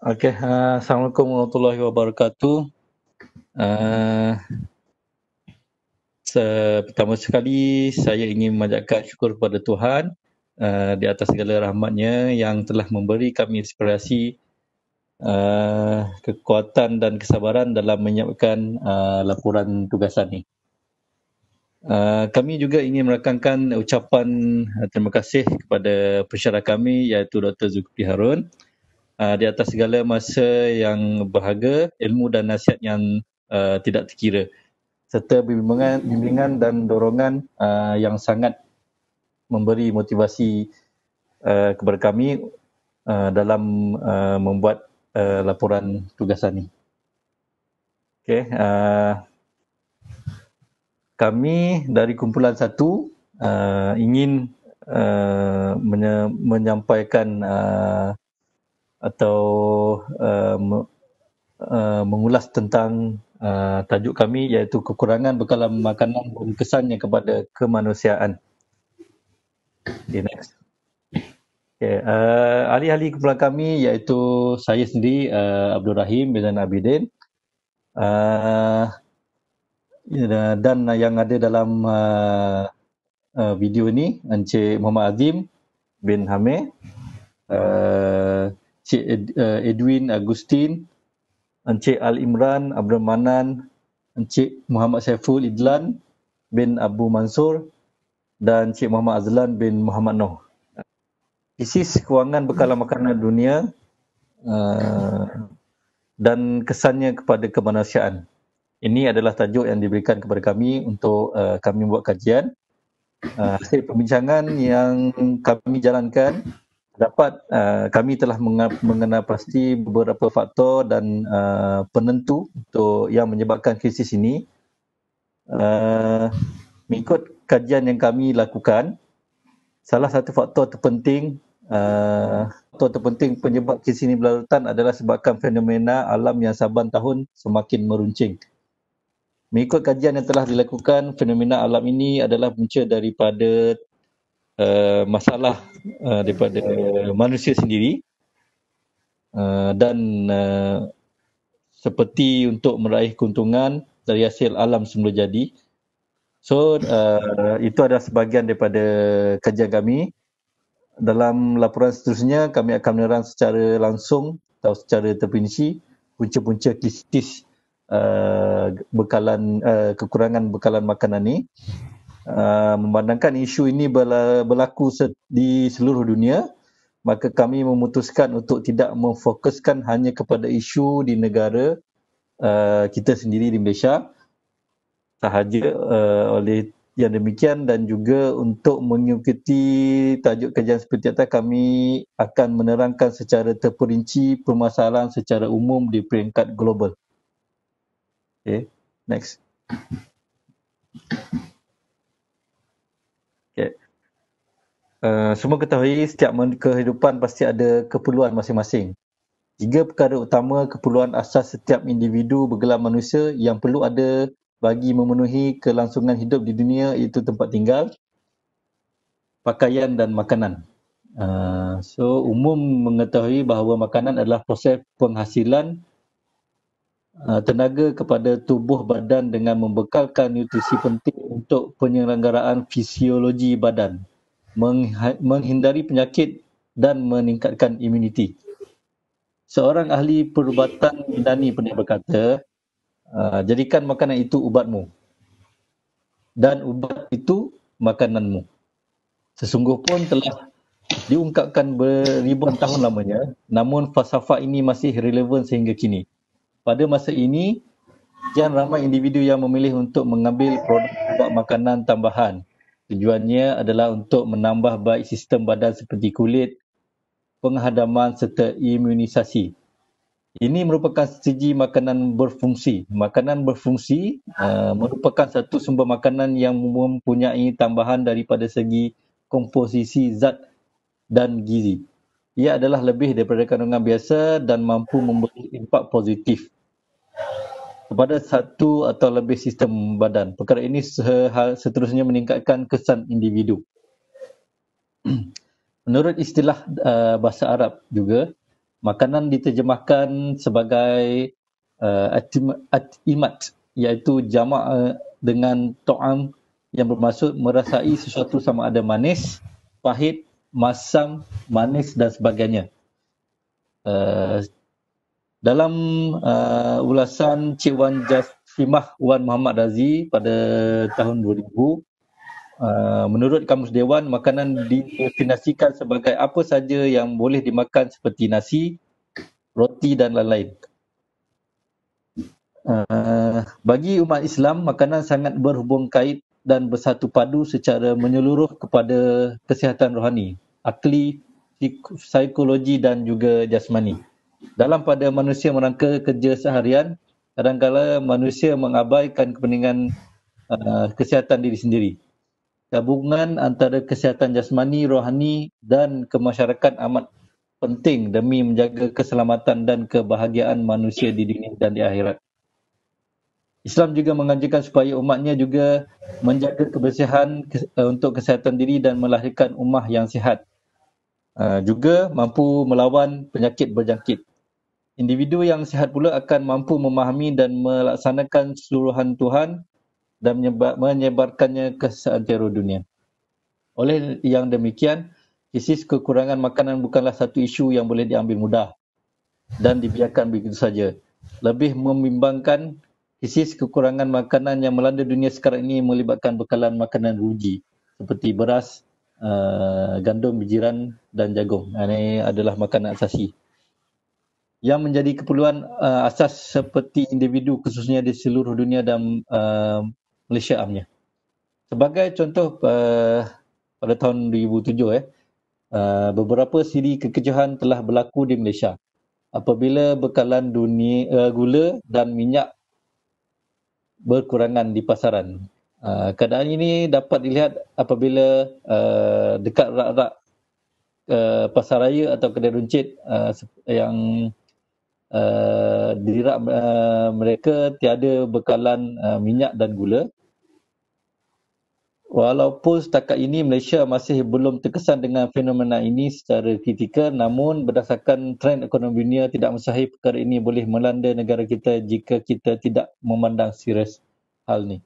Okey, Assalamualaikum warahmatullahi wabarakatuh. Uh, Pertama sekali, saya ingin memanjatkan syukur kepada Tuhan di atas segala rahmat-Nya yang telah memberi kami inspirasi, kekuatan dan kesabaran dalam menyiapkan laporan tugasan ini. Kami juga ingin merakamkan ucapan terima kasih kepada pensyarah kami iaitu Dr. Zulkifli Harun di atas segala masa yang berharga, ilmu dan nasihat yang tidak terkira, serta bimbingan dan dorongan yang sangat memberi motivasi kepada kami dalam membuat laporan tugasan ini. Okay, kami dari kumpulan 1 ingin menyampaikan atau mengulas tentang tajuk kami iaitu kekurangan bekalan makanan dan kesannya kepada kemanusiaan. Okay, next. Okay, ahli-ahli kumpulan kami iaitu saya sendiri, Abdul Rahim bin Abidin, dan yang ada dalam video ini Encik Muhammad Azim bin Hamid, Encik Edwin Agustin, Encik Al Imran Abdul Manan, Encik Muhammad Saiful Idlan bin Abu Mansur dan Encik Muhammad Azlan bin Muhammad Noh. Krisis kewangan bekalan makanan dunia dan kesannya kepada kemanusiaan. Ini adalah tajuk yang diberikan kepada kami untuk kami buat kajian. Hasil perbincangan yang kami jalankan dapat kami telah mengenal pasti beberapa faktor dan penentu untuk yang menyebabkan krisis ini. Mengikut kajian yang kami lakukan, salah satu faktor terpenting penyebab krisis ini berlarutan adalah sebabkan fenomena alam yang saban tahun semakin meruncing. Mengikut kajian yang telah dilakukan, fenomena alam ini adalah punca daripada masalah daripada manusia sendiri dan seperti untuk meraih keuntungan dari hasil alam semula jadi. So, itu adalah sebahagian daripada kajian kami. Dalam laporan seterusnya, kami akan menerang secara langsung atau secara terperinci punca-punca krisis kekurangan bekalan makanan ini. Memandangkan isu ini berlaku di seluruh dunia, maka kami memutuskan untuk tidak memfokuskan hanya kepada isu di negara kita sendiri di Malaysia sahaja. Oleh yang demikian dan juga untuk mengikuti tajuk kajian seperti atas, kami akan menerangkan secara terperinci permasalahan secara umum di peringkat global. Okay, next. Okay. Semua ketahui setiap kehidupan pasti ada keperluan masing-masing. 3 perkara utama keperluan asas setiap individu bergelar manusia yang perlu ada bagi memenuhi kelangsungan hidup di dunia, iaitu tempat tinggal, pakaian dan makanan. So, umum mengetahui bahawa makanan adalah proses penghasilan tenaga kepada tubuh badan dengan membekalkan nutrisi penting untuk penyelenggaraan fisiologi badan, menghindari penyakit dan meningkatkan imuniti. Seorang ahli perubatan Yunani pernah berkata, jadikan makanan itu ubatmu dan ubat itu makananmu. Sesungguh pun telah diungkapkan beribuan tahun lamanya, namun falsafah ini masih relevan sehingga kini. Pada masa ini, kian ramai individu yang memilih untuk mengambil produk ubat makanan tambahan. Tujuannya adalah untuk menambah baik sistem badan seperti kulit, penghadaman serta imunisasi. Ini merupakan strategi makanan berfungsi. Makanan berfungsi merupakan satu sumber makanan yang mempunyai tambahan daripada segi komposisi zat dan gizi. Ia adalah lebih daripada kandungan biasa dan mampu memberi impak positif kepada satu atau lebih sistem badan. Perkara ini seterusnya meningkatkan kesan individu. Menurut istilah bahasa Arab juga, Makanan diterjemahkan sebagai atimat, iaitu jamak dengan to'am yang bermaksud merasai sesuatu sama ada manis, pahit, masam, manis dan sebagainya. Dalam ulasan Cik Wan Jasmimah Wan Muhammad Razi pada tahun 2000, menurut Kamus Dewan, makanan didefinisikan sebagai apa saja yang boleh dimakan seperti nasi, roti dan lain-lain. Bagi umat Islam, makanan sangat berhubung kait dan bersatu padu secara menyeluruh kepada kesihatan rohani, akli, psikologi dan juga jasmani. Dalam pada manusia merangka kerja seharian, kadang-kadang manusia mengabaikan kepentingan kesihatan diri sendiri. Gabungan antara kesihatan jasmani, rohani dan kemasyarakatan amat penting demi menjaga keselamatan dan kebahagiaan manusia di dunia dan di akhirat. Islam juga menganjurkan supaya umatnya juga menjaga kebersihan untuk kesihatan diri dan melahirkan ummah yang sihat. Juga mampu melawan penyakit berjangkit. Individu yang sihat pula akan mampu memahami dan melaksanakan seluruhan Tuhan dan menyebarkannya ke seantero dunia. Oleh yang demikian, krisis kekurangan makanan bukanlah satu isu yang boleh diambil mudah dan dibiarkan begitu saja. Lebih membimbangkan, krisis kekurangan makanan yang melanda dunia sekarang ini melibatkan bekalan makanan ruji seperti beras, gandum, bijiran dan jagung. Ini adalah makanan asasi yang menjadi keperluan asas seperti individu khususnya di seluruh dunia dan Malaysia amnya. Sebagai contoh, pada tahun 2007, beberapa siri kekejuhan telah berlaku di Malaysia apabila bekalan gula dan minyak berkurangan di pasaran. Keadaan ini dapat dilihat apabila dekat rak-rak pasar raya atau kedai runcit yang di rak mereka tiada bekalan minyak dan gula. Walaupun setakat ini Malaysia masih belum terkesan dengan fenomena ini secara kritikal, namun berdasarkan trend ekonomi dunia, tidak mustahil perkara ini boleh melanda negara kita jika kita tidak memandang serius hal ini.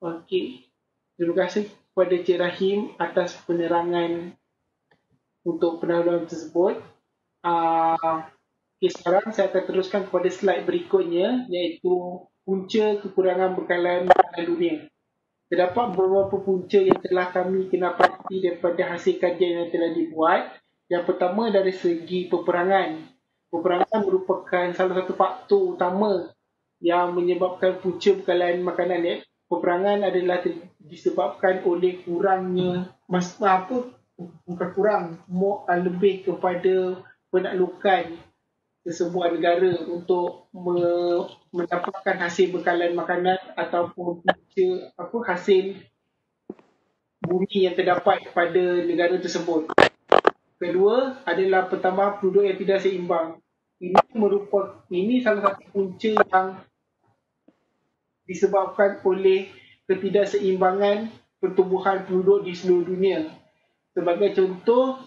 Okey. Terima kasih kepada Cik Rahim atas penerangan untuk pendahuluan tersebut. Okay, sekarang saya akan teruskan kepada slide berikutnya, iaitu punca kekurangan bekalan makanan dunia. Terdapat beberapa punca yang telah kami kenapati daripada hasil kajian yang telah dibuat. Yang pertama dari segi peperangan. Peperangan merupakan salah satu faktor utama yang menyebabkan punca bekalan makanan. Peperangan adalah disebabkan oleh kurangnya, bukan kurang, lebih kepada penaklukan sesebuah negara untuk mendapatkan hasil bekalan makanan ataupun hasil bumi yang terdapat pada negara tersebut. Kedua adalah pertambahan penduduk yang tidak seimbang. Ini salah satu punca yang disebabkan oleh ketidakseimbangan pertumbuhan penduduk di seluruh dunia. Sebagai contoh,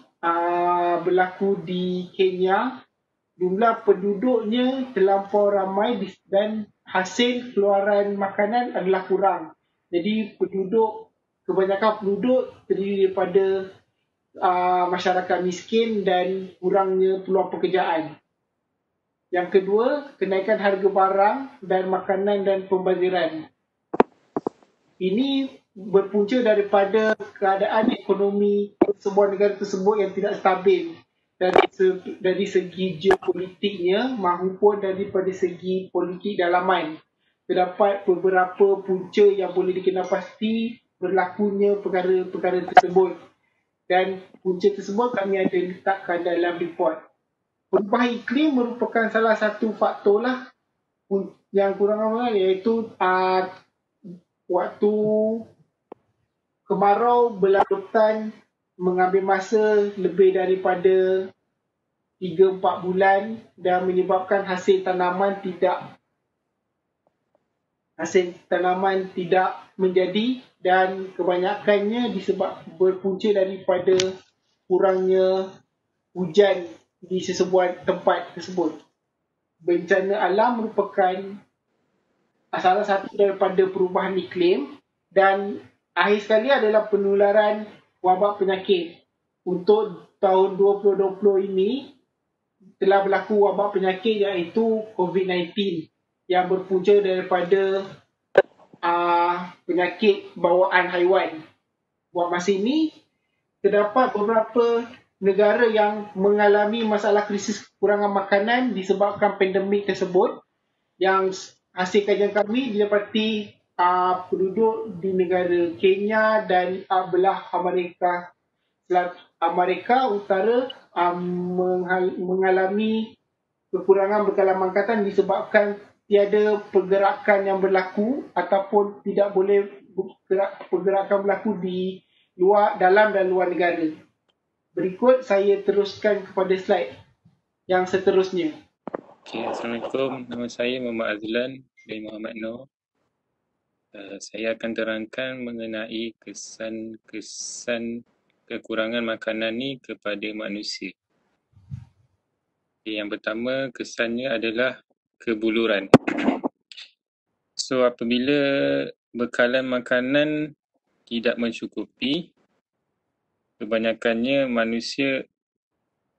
berlaku di Kenya. Jumlah penduduknya terlampau ramai dan hasil keluaran makanan adalah kurang. Jadi kebanyakan penduduk terdiri daripada masyarakat miskin dan kurangnya peluang pekerjaan. Yang kedua, kenaikan harga barang dan makanan dan pembaziran. Ini berpunca daripada keadaan ekonomi sebuah negara tersebut yang tidak stabil. Dari segi geopolitiknya maupun daripada segi politik dalaman. Terdapat beberapa punca yang boleh dikenal berlakunya perkara-perkara tersebut. Dan punca tersebut kami ada letakkan dalam report. Perubahan iklim merupakan salah satu faktor yang kurang ramai, iaitu waktu kemarau berlarutan mengambil masa lebih daripada 3-4 bulan dan menyebabkan hasil tanaman tidak menjadi, dan kebanyakannya berpunca daripada kurangnya hujan di sesebuah tempat tersebut. Bencana alam merupakan salah satu daripada perubahan iklim dan akhir sekali adalah penularan wabak penyakit. Untuk tahun 2020 ini telah berlaku wabak penyakit iaitu COVID-19 yang berpunca daripada penyakit bawaan haiwan. Buat masa ini, terdapat beberapa negara yang mengalami masalah krisis kekurangan makanan disebabkan pandemik tersebut, yang hasil kajian kami didapati penduduk di negara Kenya dan belah Amerika Utara mengalami kekurangan bekalan makanan disebabkan tiada pergerakan yang berlaku ataupun tidak boleh pergerakan berlaku di dalam dan luar negara. Berikut saya teruskan kepada slide yang seterusnya. Okay, Assalamualaikum. Nama saya Muhammad Azlan dari Muhammad Noor. Saya akan terangkan mengenai kesan kekurangan makanan ni kepada manusia. Okay, yang pertama, kesannya adalah kebuluran. So, apabila bekalan makanan tidak mencukupi, kebanyakannya manusia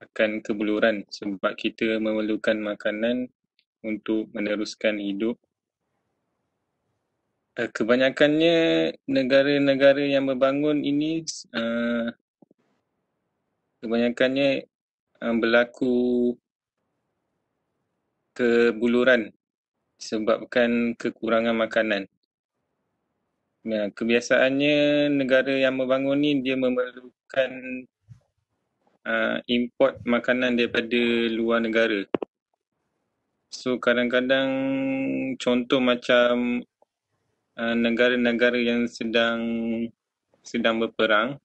akan kebuluran sebab kita memerlukan makanan untuk meneruskan hidup. Kebanyakannya negara-negara yang berbangun ini kebanyakannya berlaku kebuluran disebabkan kekurangan makanan. Kebiasaannya negara yang berbangun ni dia memerlukan import makanan daripada luar negara. So kadang-kadang contoh macam negara-negara yang sedang berperang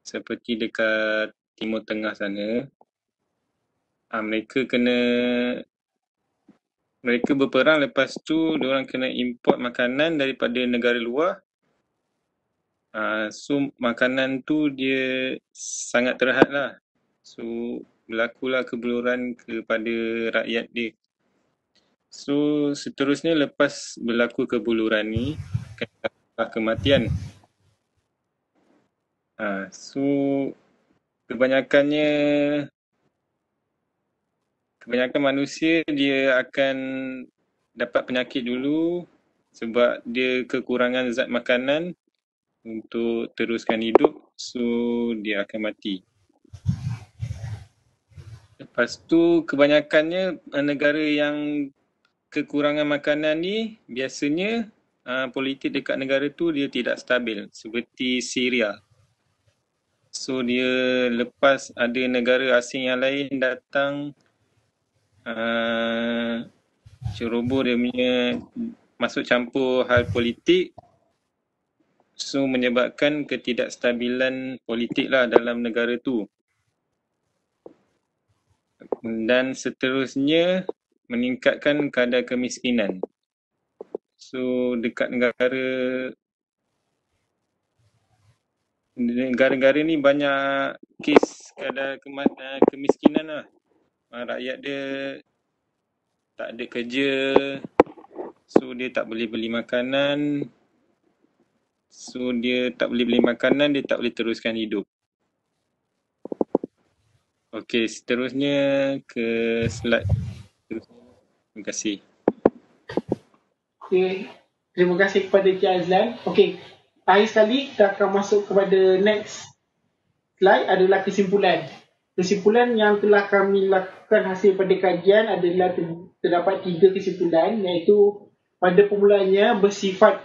seperti dekat Timur Tengah sana, mereka berperang, lepas tu diorang kena import makanan daripada negara luar. So makanan tu dia sangat terhad lah. So berlakulah kebuluran kepada rakyat dia. So seterusnya lepas berlaku kebuluran ni akan kematian. So kebanyakan manusia dia akan dapat penyakit dulu sebab dia kekurangan zat makanan untuk teruskan hidup, so dia akan mati. Lepas tu kebanyakannya negara yang kekurangan makanan ni biasanya politik dekat negara tu dia tidak stabil, seperti Syria. So dia lepas ada negara asing yang lain datang ceroboh dia punya masuk campur hal politik, so menyebabkan ketidakstabilan politik lah dalam negara tu. Dan seterusnya meningkatkan kadar kemiskinan. So dekat negara-negara ni banyak kes kadar kemiskinan lah. Rakyat dia tak ada kerja, so dia tak boleh beli makanan. So dia tak boleh beli makanan, dia tak boleh teruskan hidup. Okey, seterusnya ke slide. Terima kasih. Okay. Terima kasih kepada Cik Azlan. Okey, akhir sekali kita akan masuk kepada next slide adalah kesimpulan. Kesimpulan yang telah kami lakukan hasil pada kajian adalah terdapat 3 kesimpulan, iaitu pada permulaannya bersifat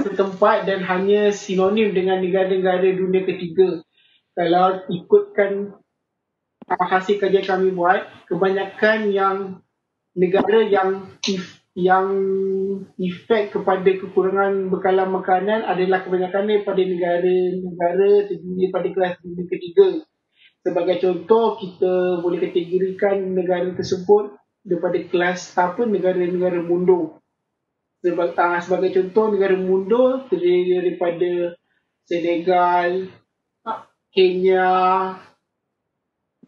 setempat dan hanya sinonim dengan negara-negara dunia ketiga. Kalau ikutkan hasil kajian kami buat, kebanyakan yang negara yang efek kepada kekurangan bekalan makanan adalah kebanyakan daripada negara-negara terdiri pada kelas dunia ketiga. Sebagai contoh, kita boleh kategorikan negara tersebut daripada kelas negara-negara mundur. Sebagai contoh, negara mundur terdiri daripada Senegal, Kenya,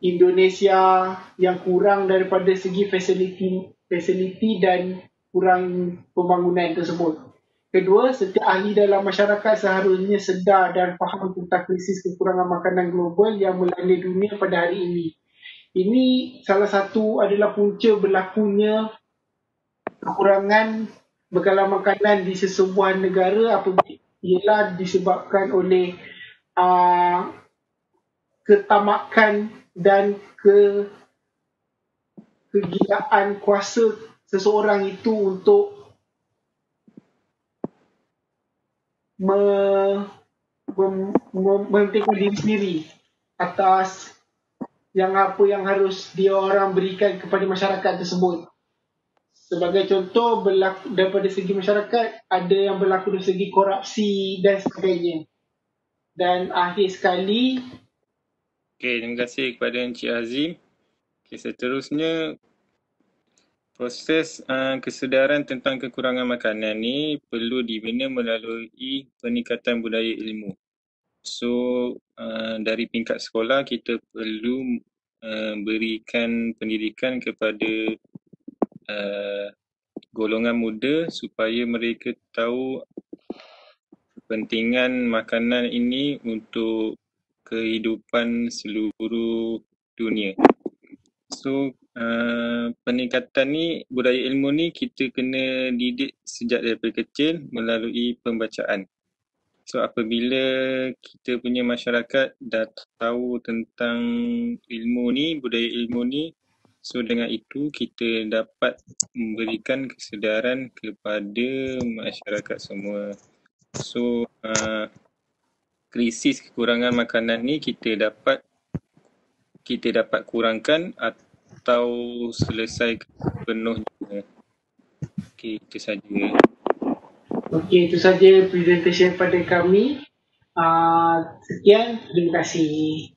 Indonesia yang kurang daripada segi fasiliti dan kurang pembangunan tersebut. Kedua, setiap ahli dalam masyarakat seharusnya sedar dan faham tentang krisis kekurangan makanan global yang melanda dunia pada hari ini. Ini salah satu adalah punca berlakunya kekurangan bekalan makanan di sesebuah negara apabila disebabkan oleh ketamakan dan kegilaan kuasa seseorang itu untuk mementingkan diri sendiri atas yang apa yang harus dia orang berikan kepada masyarakat tersebut. Sebagai contoh, daripada segi masyarakat, ada yang berlaku dari segi korupsi dan sebagainya. Dan akhir sekali, terima kasih kepada Encik Azim. Seterusnya, proses kesedaran tentang kekurangan makanan ni perlu dibina melalui peningkatan budaya ilmu. So, dari tingkat sekolah kita perlu berikan pendidikan kepada golongan muda supaya mereka tahu kepentingan makanan ini untuk kehidupan seluruh dunia. So, peningkatan ni, budaya ilmu ni kita kena didik sejak daripada kecil melalui pembacaan. So, apabila kita punya masyarakat dah tahu tentang ilmu ni, budaya ilmu ni, so dengan itu kita dapat memberikan kesedaran kepada masyarakat semua. So, krisis kekurangan makanan ni kita dapat kurangkan atau selesaikan penuhnya. Okey, itu saja. okey, itu saja presentation pada kami. Sekian, terima kasih.